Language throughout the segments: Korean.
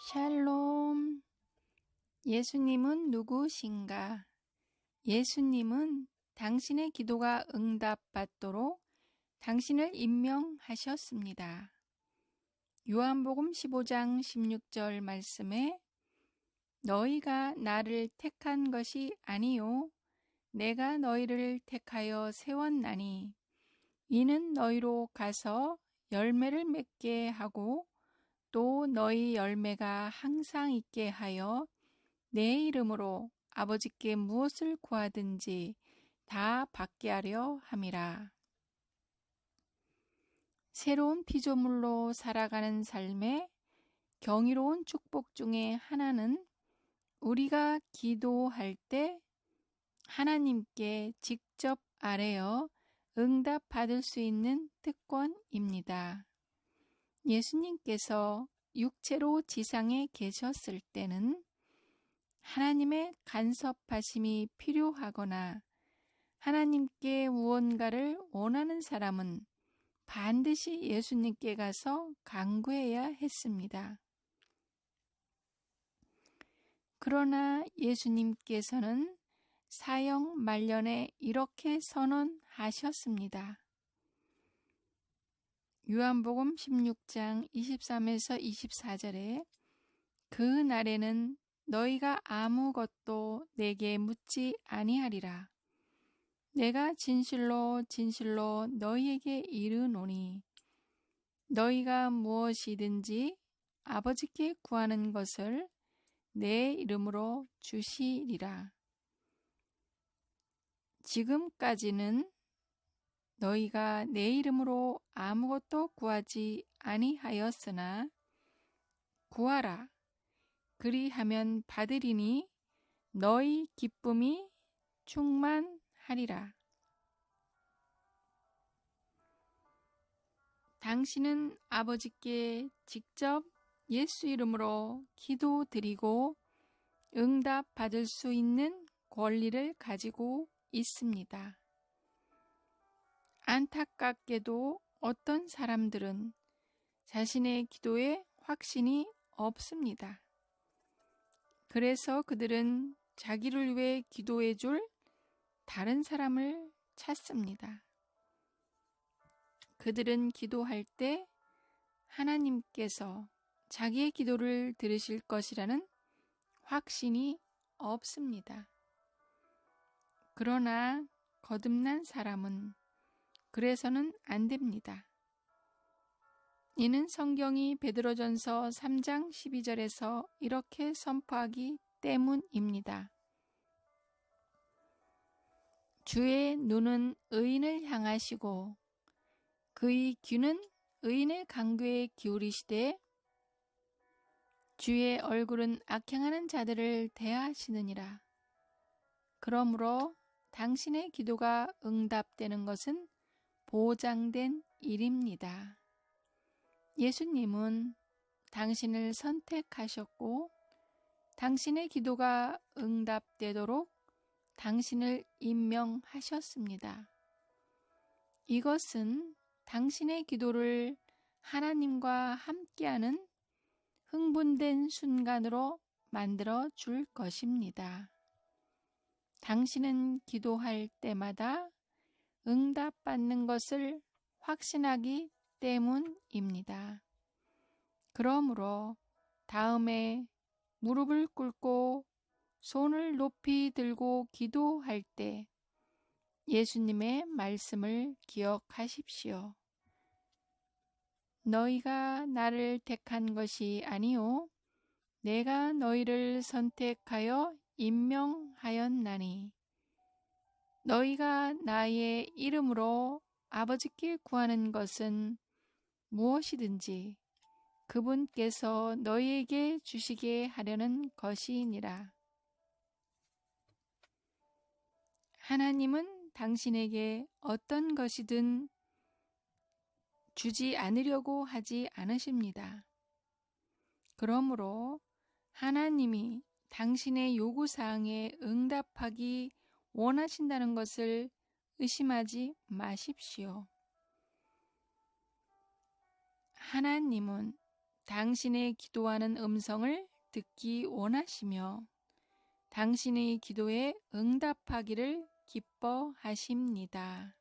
샬롬. 예수님은 누구신가? 예수님은 당신의 기도가 응답받도록 당신을 임명하셨습니다. 요한복음 15장 16절 말씀에 너희가 나를 택한 것이 아니요 내가 너희를 택하여 세웠나니 이는 너희로 가서 열매를 맺게 하고 또 너희 열매가 항상 있게 하여 내 이름으로 아버지께 무엇을 구하든지 다 받게 하려 함이라. 새로운 피조물로 살아가는 삶의 경이로운 축복 중에 하나는 우리가 기도할 때 하나님께 직접 아뢰어 응답받을 수 있는 특권입니다. 예수님께서 육체로 지상에 계셨을 때는 하나님의 간섭하심이 필요하거나 하나님께 무언가를 원하는 사람은 반드시 예수님께 가서 간구해야 했습니다. 그러나 예수님께서는 사형 말년에 이렇게 선언하셨습니다. 요한복음 16장 23에서 24절에 그 날에는 너희가 아무것도 내게 묻지 아니하리라. 내가 진실로 진실로 너희에게 이르노니 너희가 무엇이든지 아버지께 구하는 것을 내 이름으로 주시리라. 지금까지는 너희가 내 이름으로 아무것도 구하지 아니하였으나 구하라. 그리하면 받으리니 너희 기쁨이 충만하리라. 당신은 아버지께 직접 예수 이름으로 기도드리고 응답 받을 수 있는 권리를 가지고 있습니다. 안타깝게도 어떤 사람들은 자신의 기도에 확신이 없습니다. 그래서 그들은 자기를 위해 기도해 줄 다른 사람을 찾습니다. 그들은 기도할 때 하나님께서 자기의 기도를 들으실 것이라는 확신이 없습니다. 그러나 거듭난 사람은 그래서는 안 됩니다. 이는 성경이 베드로전서 3장 12절에서 이렇게 선포하기 때문입니다. 주의 눈은 의인을 향하시고 그의 귀는 의인의 간구에 기울이시되 주의 얼굴은 악행하는 자들을 대하시느니라. 그러므로 당신의 기도가 응답되는 것은 보장된 일입니다. 예수님은 당신을 선택하셨고 당신의 기도가 응답되도록 당신을 임명하셨습니다. 이것은 당신의 기도를 하나님과 함께하는 흥분된 순간으로 만들어 줄 것입니다. 당신은 기도할 때마다 응답받는 것을 확신하기 때문입니다. 그러므로 다음에 무릎을 꿇고 손을 높이 들고 기도할 때 예수님의 말씀을 기억하십시오. 너희가 나를 택한 것이 아니요 내가 너희를 선택하여 임명하였나니 너희가 나의 이름으로 아버지께 구하는 것은 무엇이든지 그분께서 너희에게 주시게 하려는 것이니라. 하나님은 당신에게 어떤 것이든 주지 않으려고 하지 않으십니다. 그러므로 하나님이 당신의 요구사항에 응답하기 원하신다는 것을 의심하지 마십시오. 하나님은 당신의 기도하는 음성을 듣기 원하시며 당신의 기도에 응답하기를 기뻐하십니다.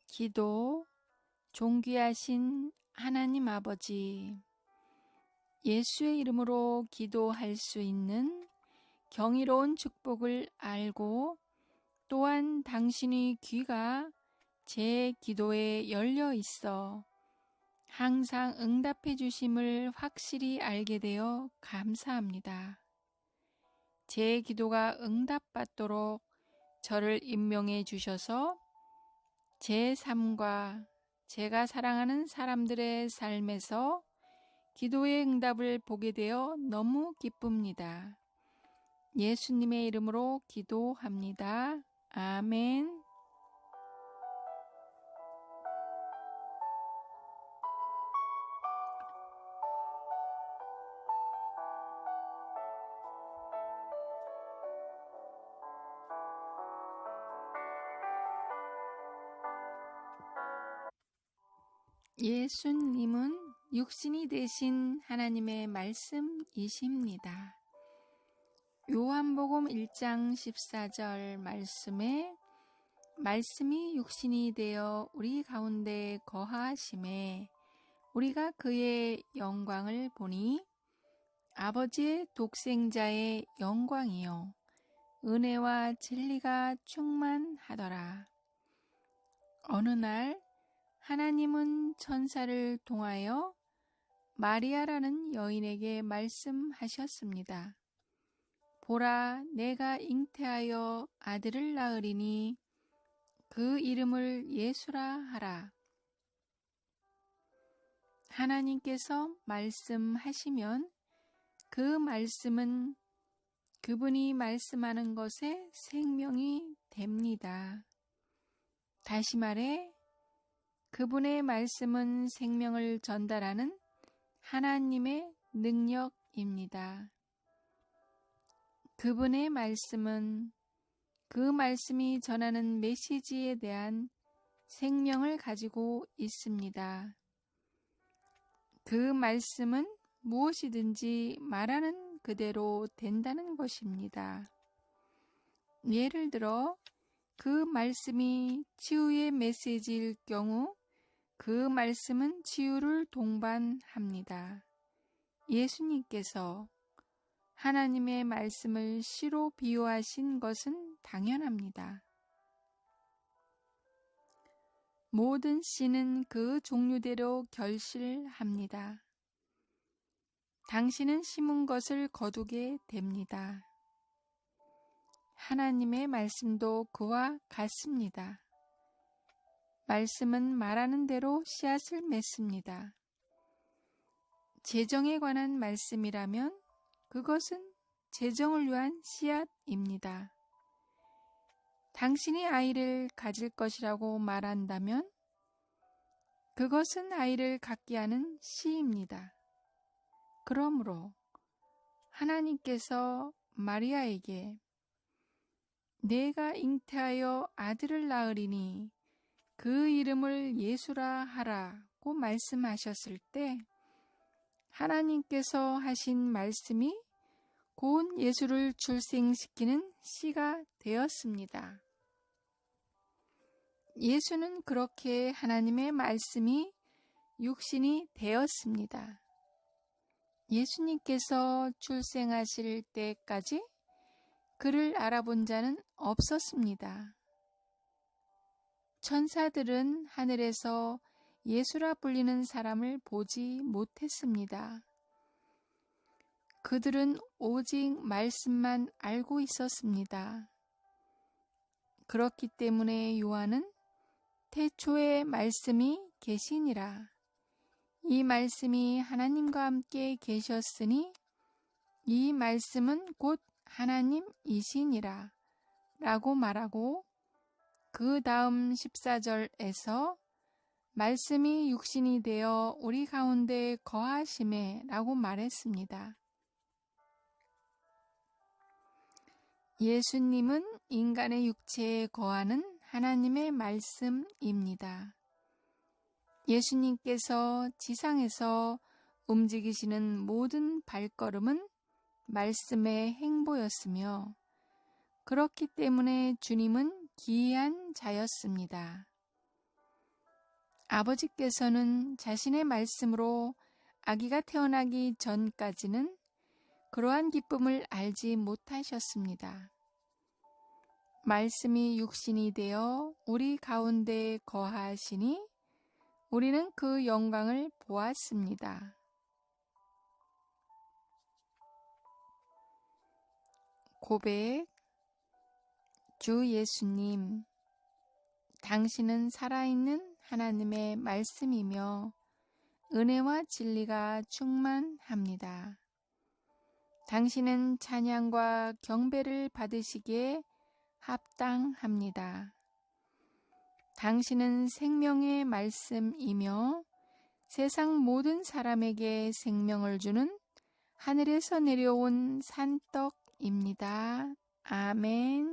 기도. 존귀하신 하나님 아버지, 예수의 이름으로 기도할 수 있는 경이로운 축복을 알고 또한 당신의 귀가 제 기도에 열려 있어 항상 응답해 주심을 확실히 알게 되어 감사합니다. 제 기도가 응답받도록 저를 임명해 주셔서 제 삶과 제가 사랑하는 사람들의 삶에서 기도의 응답을 보게 되어 너무 기쁩니다. 예수님의 이름으로 기도합니다. 아멘. 예수님은 육신이 되신 하나님의 말씀이십니다. 요한복음 1장 14절 말씀에 말씀이 육신이 되어 우리 가운데 거하심에 우리가 그의 영광을 보니 아버지의 독생자의 영광이요 은혜와 진리가 충만하더라. 어느 날 하나님은 천사를 통하여 마리아라는 여인에게 말씀하셨습니다. 보라, 내가 잉태하여 아들을 낳으리니 그 이름을 예수라 하라. 하나님께서 말씀하시면 그 말씀은 그분이 말씀하는 것에 생명이 됩니다. 다시 말해 그분의 말씀은 생명을 전달하는 하나님의 능력입니다. 그분의 말씀은 그 말씀이 전하는 메시지에 대한 생명을 가지고 있습니다. 그 말씀은 무엇이든지 말하는 그대로 된다는 것입니다. 예를 들어 그 말씀이 치유의 메시지일 경우 그 말씀은 치유를 동반합니다. 예수님께서 하나님의 말씀을 씨로 비유하신 것은 당연합니다. 모든 씨는 그 종류대로 결실합니다. 당신은 심은 것을 거두게 됩니다. 하나님의 말씀도 그와 같습니다. 말씀은 말하는 대로 씨앗을 맺습니다. 재정에 관한 말씀이라면 그것은 재정을 위한 씨앗입니다. 당신이 아이를 가질 것이라고 말한다면 그것은 아이를 갖게 하는 씨입니다. 그러므로 하나님께서 마리아에게 내가 잉태하여 아들을 낳으리니 그 이름을 예수라 하라고 말씀하셨을 때 하나님께서 하신 말씀이 곧 예수를 출생시키는 씨가 되었습니다. 예수는 그렇게 하나님의 말씀이 육신이 되었습니다. 예수님께서 출생하실 때까지 그를 알아본 자는 없었습니다. 천사들은 하늘에서 예수라 불리는 사람을 보지 못했습니다. 그들은 오직 말씀만 알고 있었습니다. 그렇기 때문에 요한은 태초에 말씀이 계시니라. 이 말씀이 하나님과 함께 계셨으니 이 말씀은 곧 하나님이시니라 라고 말하고 그 다음 14절에서 말씀이 육신이 되어 우리 가운데 거하심에 라고 말했습니다. 예수님은 인간의 육체에 거하는 하나님의 말씀입니다. 예수님께서 지상에서 움직이시는 모든 발걸음은 말씀의 행보였으며 그렇기 때문에 주님은 기이한 자였습니다. 아버지께서는 자신의 말씀으로 아기가 태어나기 전까지는 그러한 기쁨을 알지 못하셨습니다. 말씀이 육신이 되어 우리 가운데 거하시니 우리는 그 영광을 보았습니다. 고백. 주 예수님, 당신은 살아있는 하나님의 말씀이며 은혜와 진리가 충만합니다. 당신은 찬양과 경배를 받으시기에 합당합니다. 당신은 생명의 말씀이며 세상 모든 사람에게 생명을 주는 하늘에서 내려온 산떡입니다. 아멘.